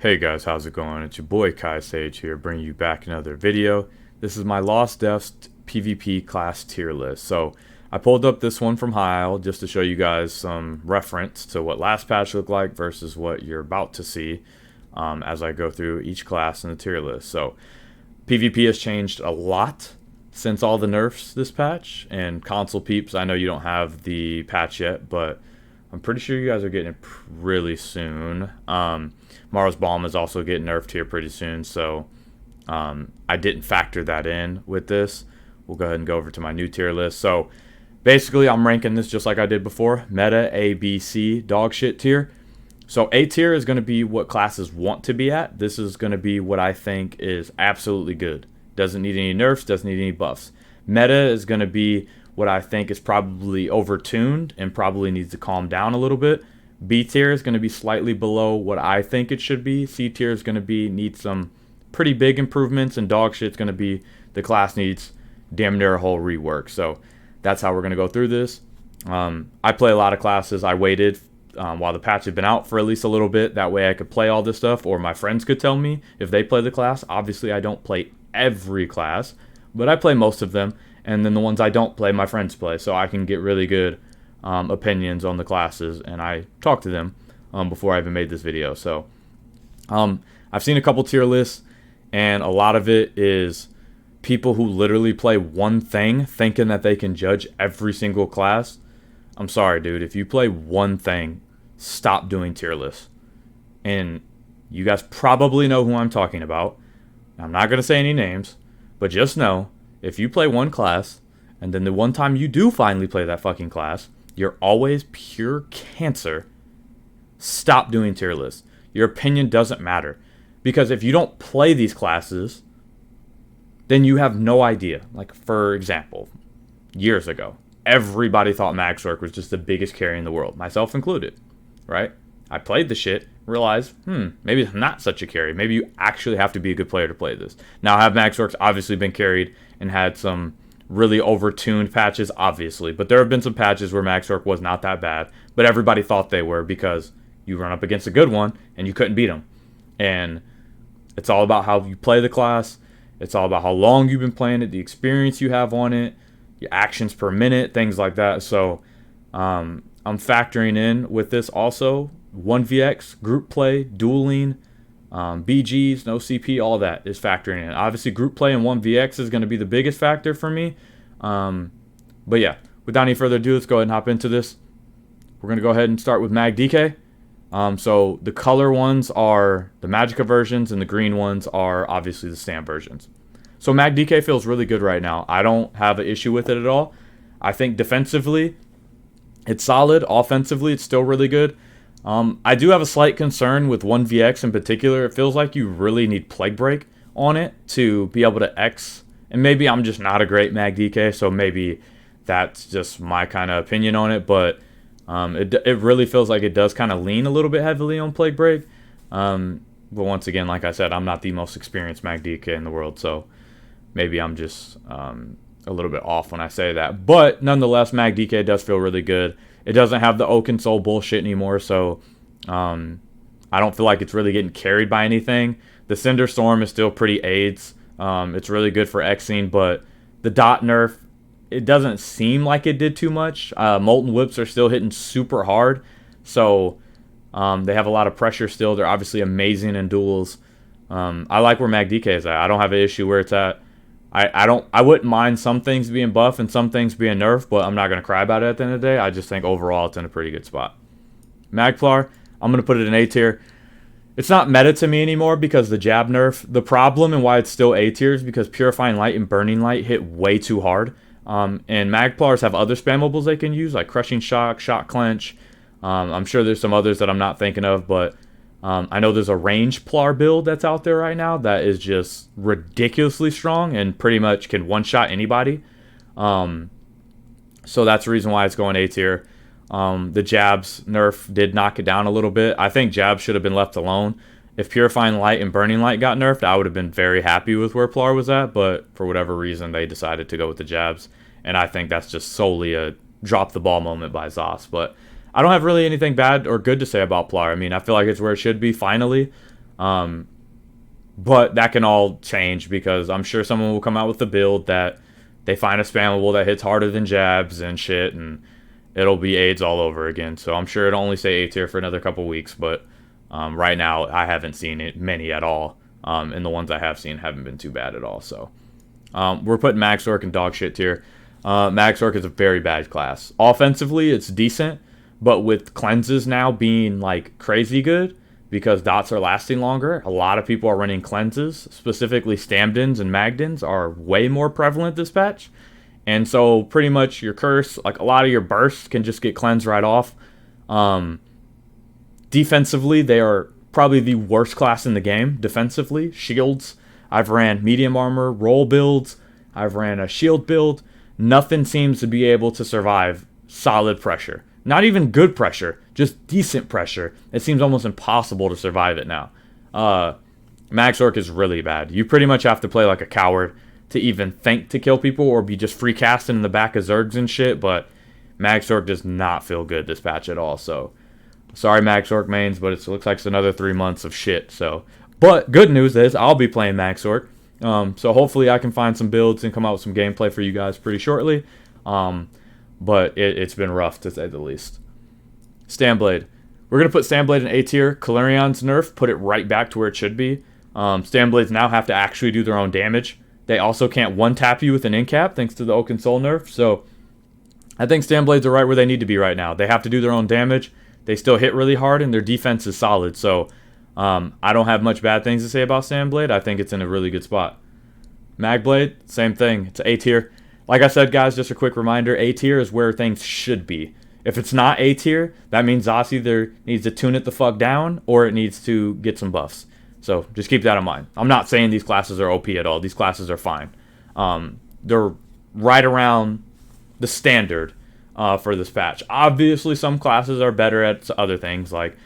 Hey guys, how's it going? It's your boy Kai Sage here, bringing you back another video. This is my Lost Deaths PvP class tier list. So I pulled up this one from High Isle just to show you guys some reference to what last patch looked like versus what you're about to see as I go through each class in the tier list. So PvP has changed a lot since all the nerfs this patch, and console peeps, I know you don't have the patch yet, but I'm pretty sure you guys are getting it really soon. Mars Bomb is also getting nerfed here pretty soon, so I didn't factor that in with this. We'll go ahead and go over to my new tier list. So basically, I'm ranking this just like I did before. Meta, A, B, C, dog shit tier. So A tier is going to be what classes want to be at. This is going to be what I think is absolutely good. Doesn't need any nerfs, doesn't need any buffs. Meta is going to be what I think is probably overtuned and probably needs to calm down a little bit. B tier is going to be slightly below what I think it should be. C tier is going to need some pretty big improvements, and dog shit is going to be the class needs damn near a whole rework. So that's how we're going to go through this. I play a lot of classes. I waited while the patch had been out for at least a little bit. That way I could play all this stuff, or my friends could tell me if they play the class. Obviously, I don't play every class, but I play most of them. And then the ones I don't play, my friends play. So I can get really good opinions on the classes, and I talk to them before I even made this video. So I've seen a couple tier lists, and a lot of it is people who literally play one thing thinking that they can judge every single class. I'm sorry, dude. If you play one thing, stop doing tier lists. And you guys probably know who I'm talking about. I'm not going to say any names, but just know, if you play one class, and then the one time you do finally play that fucking class, you're always pure cancer, stop doing tier lists. Your opinion doesn't matter. Because if you don't play these classes, then you have no idea. Like, for example, years ago, everybody thought Magsork was just the biggest carry in the world, myself included, right? I played the shit, realized, maybe it's not such a carry. Maybe you actually have to be a good player to play this. Now, have Magsorks obviously been carried and had some really overtuned patches, obviously. But there have been some patches where Magsork was not that bad, but everybody thought they were because you run up against a good one and you couldn't beat them. And it's all about how you play the class. It's all about how long you've been playing it, the experience you have on it, your actions per minute, things like that. So I'm factoring in with this also 1vx, group play, dueling, BGs, no CP, all that is factoring in. Obviously, group play and 1vx is going to be the biggest factor for me. But yeah, without any further ado, let's go ahead and hop into this. We're going to go ahead and start with Mag DK. So the color ones are the Magicka versions, and the green ones are obviously the Stamp versions. So Mag DK feels really good right now. I don't have an issue with it at all. I think defensively, it's solid. Offensively, it's still really good. I do have a slight concern with 1vx in particular. It feels like you really need Plague Break on it to be able to X. And maybe I'm just not a great Mag DK, so maybe that's just my kind of opinion on it. But it really feels like it does kind of lean a little bit heavily on Plague Break. But once again, like I said, I'm not the most experienced Mag DK in the world, so maybe I'm just a little bit off when I say that. But nonetheless, Mag DK does feel really good. It doesn't have the Oaken Soul bullshit anymore, so I don't feel like it's really getting carried by anything. The Cinder Storm is still pretty AIDS. It's really good for Xing, but the dot nerf, it doesn't seem like it did too much. Molten Whips are still hitting super hard, so they have a lot of pressure still. They're obviously amazing in duels. I like where Mag DK is at. I don't have an issue where it's at. I wouldn't mind some things being buff and some things being nerfed, but I'm not going to cry about it at the end of the day. I just think overall it's in a pretty good spot. Magplar, I'm going to put it in A tier. It's not meta to me anymore because the jab nerf. The problem and why it's still A tier is because Purifying Light and Burning Light hit way too hard. And Magplars have other spammables they can use, like Crushing Shock, Shock Clench. I'm sure there's some others that I'm not thinking of, but I know there's a range Plar build that's out there right now that is just ridiculously strong and pretty much can one-shot anybody. So that's the reason why it's going A tier. The jabs nerf did knock it down a little bit. I think jabs should have been left alone. If Purifying Light and Burning Light got nerfed, I would have been very happy with where Plar was at, but for whatever reason, they decided to go with the jabs. And I think that's just solely a drop the ball moment by Zos. But I don't have really anything bad or good to say about Plar. I mean, I feel like it's where it should be finally. But that can all change because I'm sure someone will come out with a build that they find a spammable that hits harder than jabs and shit, and it'll be AIDS all over again. So I'm sure it'll only say A tier for another couple weeks, but right now I haven't seen it many at all, and the ones I have seen haven't been too bad at all. So we're putting Max Orc in dog shit tier. Max Orc is a very bad class. Offensively, it's decent, but with cleanses now being like crazy good because dots are lasting longer, a lot of people are running cleanses. Specifically, Stamdens and Magdens are way more prevalent this patch. And so pretty much your curse, like a lot of your bursts can just get cleansed right off. Defensively, they are probably the worst class in the game. Defensively, shields. I've ran medium armor, roll builds. I've ran a shield build. Nothing seems to be able to survive solid pressure. Not even good pressure, just decent pressure. It seems almost impossible to survive it now. Max Orc is really bad. You pretty much have to play like a coward to even think to kill people or be just free casting in the back of Zergs and shit, but Max Orc does not feel good this patch at all. So sorry Max Orc mains, but it looks like it's another 3 months of shit. So, but good news is I'll be playing Max Orc. So hopefully I can find some builds and come out with some gameplay for you guys pretty shortly. But it's been rough to say the least. Stamblade. We're going to put Stamblade in A tier. Kalerion's nerf put it right back to where it should be. Stamblades now have to actually do their own damage. They also can't one-tap you with an in-cap thanks to the Oaken Soul nerf. So I think Stamblades are right where they need to be right now. They have to do their own damage. They still hit really hard, and their defense is solid. So I don't have much bad things to say about Stamblade. I think it's in a really good spot. Magblade, same thing. It's A tier. Like I said, guys, just a quick reminder, A tier is where things should be. If it's not A tier, that means ZOS either needs to tune it the fuck down or it needs to get some buffs. So just keep that in mind. I'm not saying these classes are OP at all. These classes are fine. They're right around the standard for this patch. Obviously, some classes are better at other things. Like,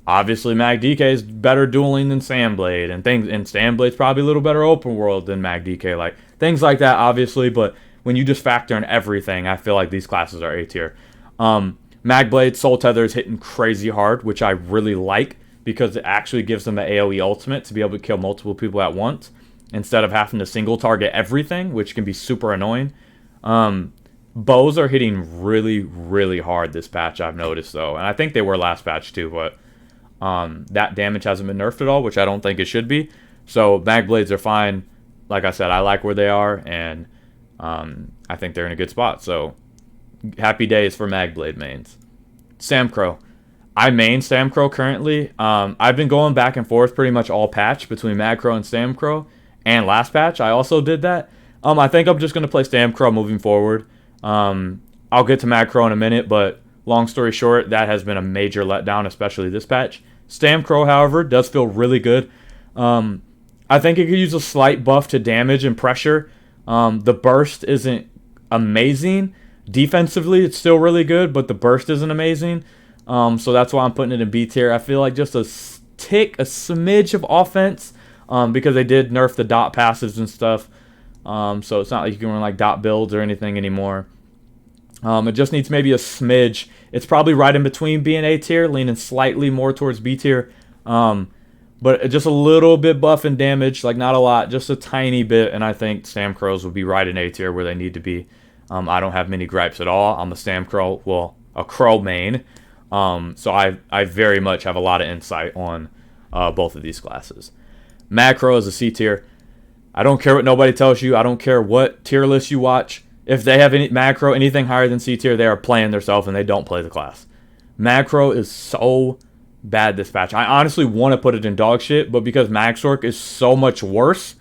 obviously, MagDK is better dueling than Stamblade. And Stamblade's probably a little better open world than MagDK. Like, things like that, obviously. But when you just factor in everything, I feel like these classes are A tier. Magblade, Soul Tether is hitting crazy hard, which I really like, because it actually gives them the AoE ultimate to be able to kill multiple people at once instead of having to single target everything, which can be super annoying. Bows are hitting really, really hard this patch, I've noticed, though. And I think they were last patch, too, but that damage hasn't been nerfed at all, which I don't think it should be. So Magblades are fine. Like I said, I like where they are, and I think they're in a good spot. So happy days for Magblade mains. Samcro. I main Samcro currently. I've been going back and forth pretty much all patch between Magcro and Samcro. And last patch, I also did that. I think I'm just going to play Samcro moving forward. I'll get to Magcro in a minute, but long story short, that has been a major letdown, especially this patch. Samcro, however, does feel really good. I think it could use a slight buff to damage and pressure. The burst isn't amazing. Defensively, it's still really good, but the burst isn't amazing. So that's why I'm putting it in B tier. I feel like just a smidge of offense, because they did nerf the dot passives and stuff. So it's not like you can run like dot builds or anything anymore. It just needs maybe a smidge. It's probably right in between being A tier, leaning slightly more towards B tier. But just a little bit buff and damage, like not a lot, just a tiny bit. And I think Samcrows would be right in A tier where they need to be. I don't have many gripes at all. I'm a Samcro, well, a Crow main. So I very much have a lot of insight on both of these classes. Macro is a C tier. I don't care what nobody tells you. I don't care what tier list you watch. If they have any Macro, anything higher than C tier, they are playing themselves and they don't play the class. Macro is so bad this patch. I honestly want to put it in dog shit, but because Max Orc is so much worse,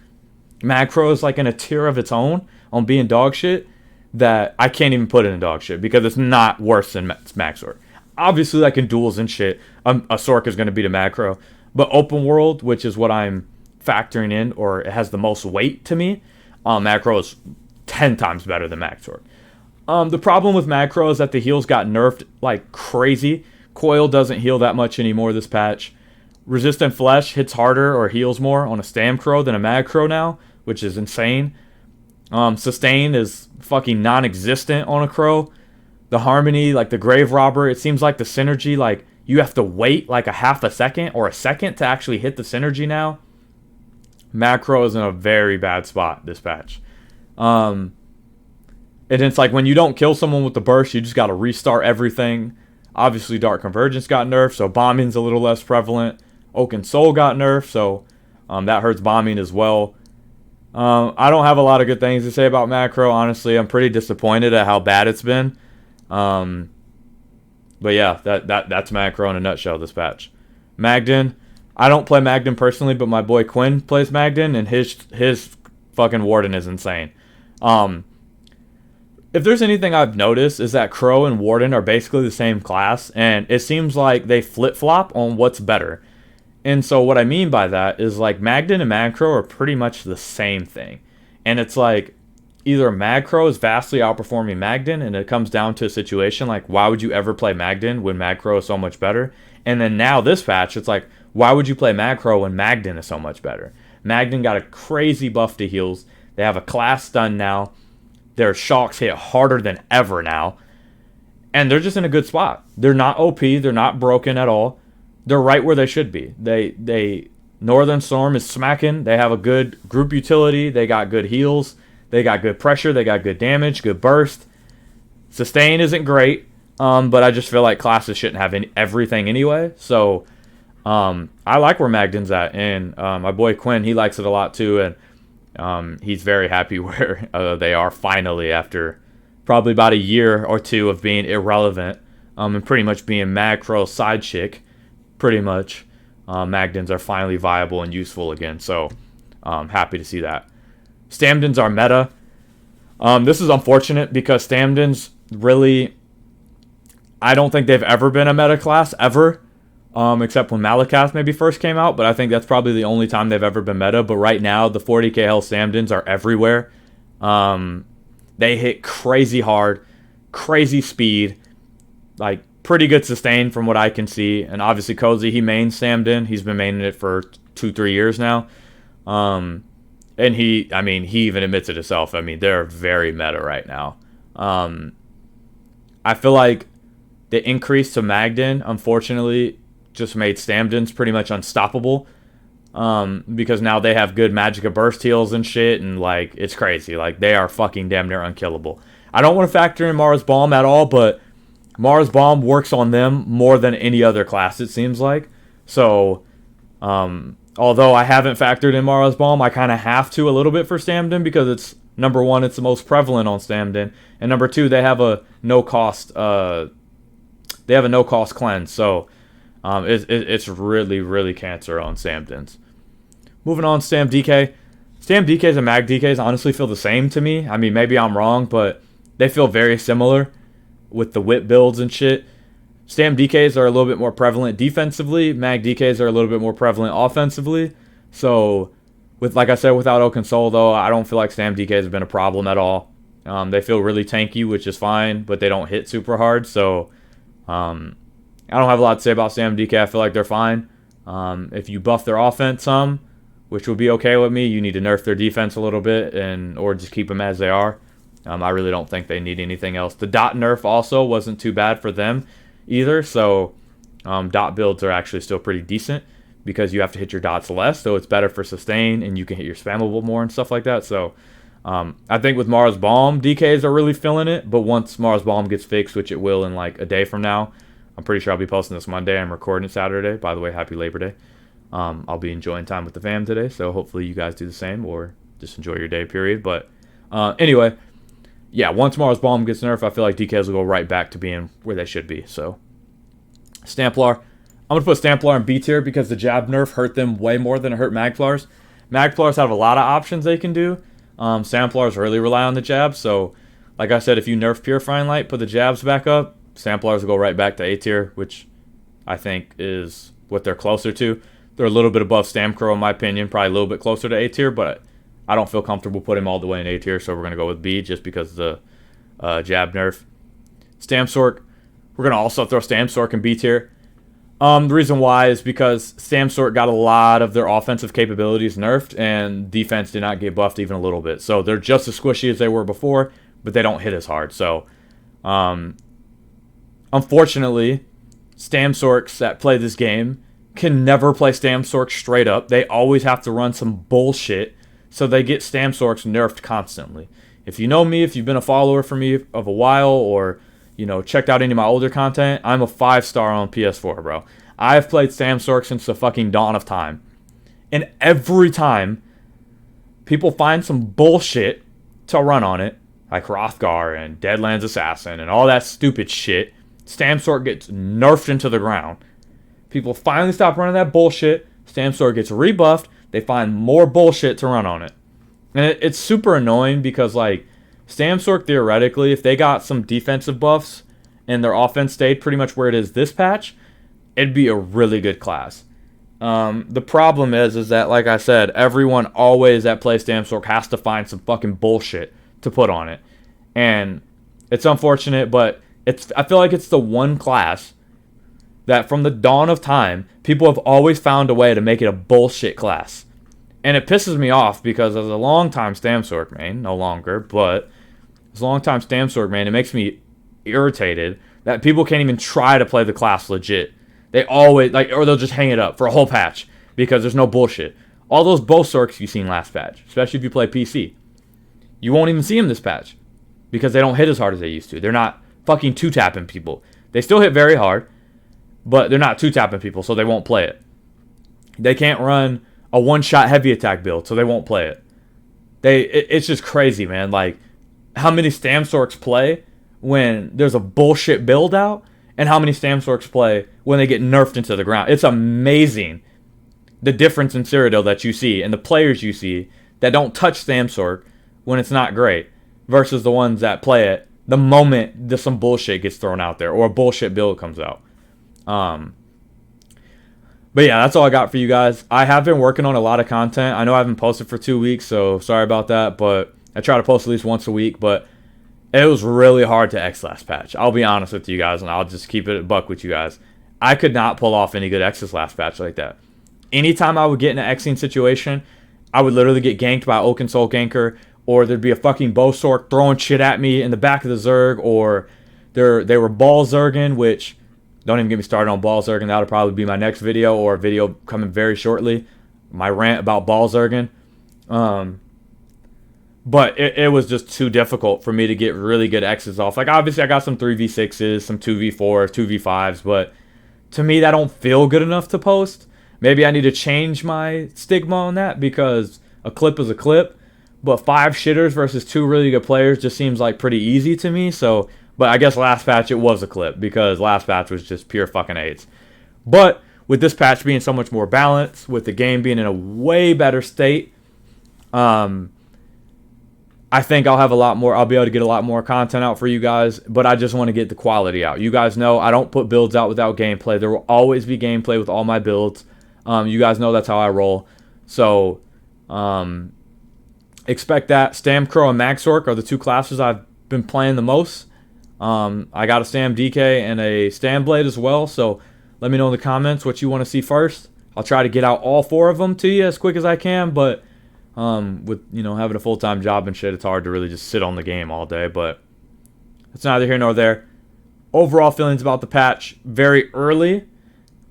Macro is like in a tier of its own on being dog shit, that I can't even put it in dog shit because it's not worse than Max Orc. Obviously, like in duels and shit, a Sorc is going to beat a Macro. But open world, which is what I'm factoring in, or it has the most weight to me, Macro is 10 times better than Max Orc. The problem with Macro is that the heals got nerfed like crazy. Coil doesn't heal that much anymore this patch. Resistant Flesh hits harder or heals more on a Stamcro than a Macro now, which is insane. Sustain is fucking non-existent on a Crow. The Harmony, like the Grave Robber, it seems like the synergy, like you have to wait like a half a second or a second to actually hit the synergy now. Macro is in a very bad spot this patch. And it's like when you don't kill someone with the burst, you just got to restart everything. Obviously, Dark Convergence got nerfed, so bombing's a little less prevalent. Oaken Soul got nerfed, so that hurts bombing as well. I don't have a lot of good things to say about macro, honestly. I'm pretty disappointed at how bad it's been. But yeah, that's macro in a nutshell this patch. Magden, I don't play Magden personally, but my boy Quinn plays Magden, and his fucking Warden is insane. If there's anything I've noticed is that Crow and Warden are basically the same class, and it seems like they flip-flop on what's better. And so what I mean by that is like Magden and Macro are pretty much the same thing. And it's like either Macro is vastly outperforming Magden, and it comes down to a situation like why would you ever play Magden when Macro is so much better? And then now this patch, it's like why would you play Macro when Magden is so much better? Magden got a crazy buff to heals. They have a class stun now. Their shocks hit harder than ever now. And they're just in a good spot. They're not OP. They're not broken at all. They're right where they should be. They Northern Storm is smacking. They have a good group utility. They got good heals. They got good pressure. They got good damage, good burst. Sustain isn't great, but I just feel like classes shouldn't have everything anyway. So I like where Magden's at. And my boy Quinn, he likes it a lot too. And he's very happy where they are finally after probably about a year or two of being irrelevant and pretty much being macro side chick. Pretty much, Magdens are finally viable and useful again. So happy to see that. Stamdens are meta. This is unfortunate because Stamdens really, I don't think they've ever been a meta class ever. Except when Malakath maybe first came out, but I think that's probably the only time they've ever been meta. But right now, the 40k health Stamdens are everywhere. They hit crazy hard, crazy speed, like pretty good sustain from what I can see. And obviously Cozy, he mains Stamden. He's been maining it for 2-3 years now. And he even admits it himself. I mean, they're very meta right now. I feel like the increase to Magden, unfortunately, just made Stamdens pretty much unstoppable because now they have good Magicka burst heals and shit, and like it's crazy. Like they are fucking damn near unkillable. I don't want to factor in Mara's Balm at all, but Mara's Balm works on them more than any other class, it seems like. So although I haven't factored in Mara's Balm, I kind of have to a little bit for Stamden because it's number one, it's the most prevalent on Stamden, and number two, they have a no cost cleanse. So it's really cancer on Stamdens. Moving on, Stam DK. Stam DKs and Mag DKs honestly feel the same to me. I mean, maybe I'm wrong, but they feel very similar with the whip builds and shit. Stam DKs are a little bit more prevalent defensively. Mag DKs are a little bit more prevalent offensively. So, like I said, without Oaken Soul, though, I don't feel like Stam DKs have been a problem at all. They feel really tanky, which is fine, but they don't hit super hard. So, I don't have a lot to say about Stam DK. I feel like they're fine. If you buff their offense some, which will be okay with me, you need to nerf their defense a little bit or just keep them as they are. I really don't think they need anything else. The dot nerf also wasn't too bad for them either. So dot builds are actually still pretty decent because you have to hit your dots less. So it's better for sustain and you can hit your spammable more and stuff like that. So I think with Mara's Balm, DKs are really feeling it. But once Mara's Balm gets fixed, which it will in like a day from now, I'm pretty sure I'll be posting this Monday. I'm recording it Saturday. By the way, happy Labor Day. I'll be enjoying time with the fam today, so hopefully you guys do the same or just enjoy your day, period. But anyway, yeah, once Mara's Balm gets nerfed, I feel like DKs will go right back to being where they should be. So, Templar. I'm going to put Templar in B tier because the jab nerf hurt them way more than it hurt Magplars. Magplars have a lot of options they can do. Templars really rely on the jab, so like I said, if you nerf Purifying Light, put the jabs back up, Templars will go right back to A tier, which I think is what they're closer to. They're a little bit above Stamcrow in my opinion, probably a little bit closer to A tier, but I don't feel comfortable putting them all the way in A tier, so we're going to go with B just because of the jab nerf. Stamsork, we're going to also throw Stamsork in B tier. The reason why is because Stamsork got a lot of their offensive capabilities nerfed, and defense did not get buffed even a little bit. So they're just as squishy as they were before, but they don't hit as hard. So, unfortunately, Stamsorks that play this game can never play Stamsorks straight up. They always have to run some bullshit, so they get Stamsorks nerfed constantly. If you know me, if you've been a follower for me of a while, or checked out any of my older content, I'm a 5-star on PS4, bro. I've played Stamsorks since the fucking dawn of time. And every time people find some bullshit to run on it, like Hrothgar and Deadlands Assassin and all that stupid shit, Stamsork gets nerfed into the ground. People finally stop running that bullshit. Stamsork gets rebuffed. They find more bullshit to run on it. And it's super annoying because, like, Stamsork, theoretically, if they got some defensive buffs and their offense stayed pretty much where it is this patch, it'd be a really good class. The problem is that, like I said, everyone always that plays Stamsork has to find some fucking bullshit to put on it. And it's unfortunate, but I feel like it's the one class that from the dawn of time, people have always found a way to make it a bullshit class. And it pisses me off because as a long-time Stamsork main, no longer, but as a long-time Stamsork main, it makes me irritated that people can't even try to play the class legit. They always, or they'll just hang it up for a whole patch because there's no bullshit. All those Bowsorks you've seen last patch, especially if you play PC, you won't even see them this patch because they don't hit as hard as they used to. They're not fucking two-tapping people. They still hit very hard, but they're not two-tapping people, so they won't play it. They can't run a one-shot heavy attack build, so they won't play it. It's just crazy, man. Like, how many Stamsorks play when there's a bullshit build out, and how many Stamsorks play when they get nerfed into the ground. It's amazing the difference in Cyrodiil that you see and the players you see that don't touch Stamsork when it's not great versus the ones that play it the moment some bullshit gets thrown out there or a bullshit build comes out. But yeah, that's all I got for you guys. I have been working on a lot of content. I know I haven't posted for 2 weeks, so sorry about that, but I try to post at least once a week, but it was really hard to X last patch. I'll be honest with you guys, and I'll just keep it a buck with you guys. I could not pull off any good X's last patch like that. Anytime I would get in an Xing situation, I would literally get ganked by Oaken Soul Ganker, or there'd be a fucking Bowsork throwing shit at me in the back of the Zerg, or they were ball Zerging, which, don't even get me started on ball Zerging. That'll probably be my next video, or a video coming very shortly. My rant about ball Zerging. But it was just too difficult for me to get really good X's off. Like, obviously, I got some 3v6s, some 2v4s, 2v5s, but to me, that don't feel good enough to post. Maybe I need to change my stigma on that because a clip is a clip, but 5 shitters versus 2 really good players just seems like pretty easy to me. So, but I guess last patch it was a clip because last patch was just pure fucking AIDS. But with this patch being so much more balanced, with the game being in a way better state, I think I'll have a lot more. I'll be able to get a lot more content out for you guys, but I just want to get the quality out. You guys know I don't put builds out without gameplay. There will always be gameplay with all my builds. You guys know that's how I roll. So, expect that. Stamcrow and Magsork are the 2 classes I've been playing the most. I got a Stam DK and a Stamblade as well, so let me know in the comments what you want to see first. I'll try to get out all 4 of them to you as quick as I can, but with having a full-time job and shit, it's hard to really just sit on the game all day, but it's neither here nor there. Overall feelings about the patch, very early,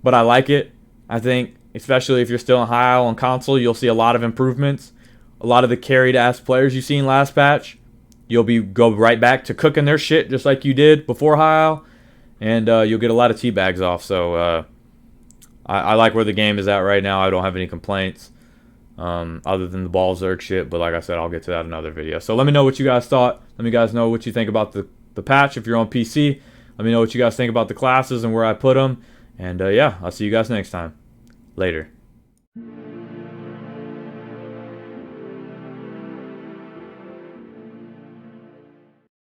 but I like it. I think, especially if you're still in High Isle on console, you'll see a lot of improvements. A lot of the carried-ass players you've seen last patch, you'll go right back to cooking their shit just like you did before High Isle, and you'll get a lot of teabags off, so I like where the game is at right now. I don't have any complaints. Other than the ball Zerg shit, but like I said, I'll get to that in another video. So let me know what you guys thought. Let me guys know what you think about the patch if you're on PC. Let me know what you guys think about the classes and where I put them. And yeah, I'll see you guys next time. Later.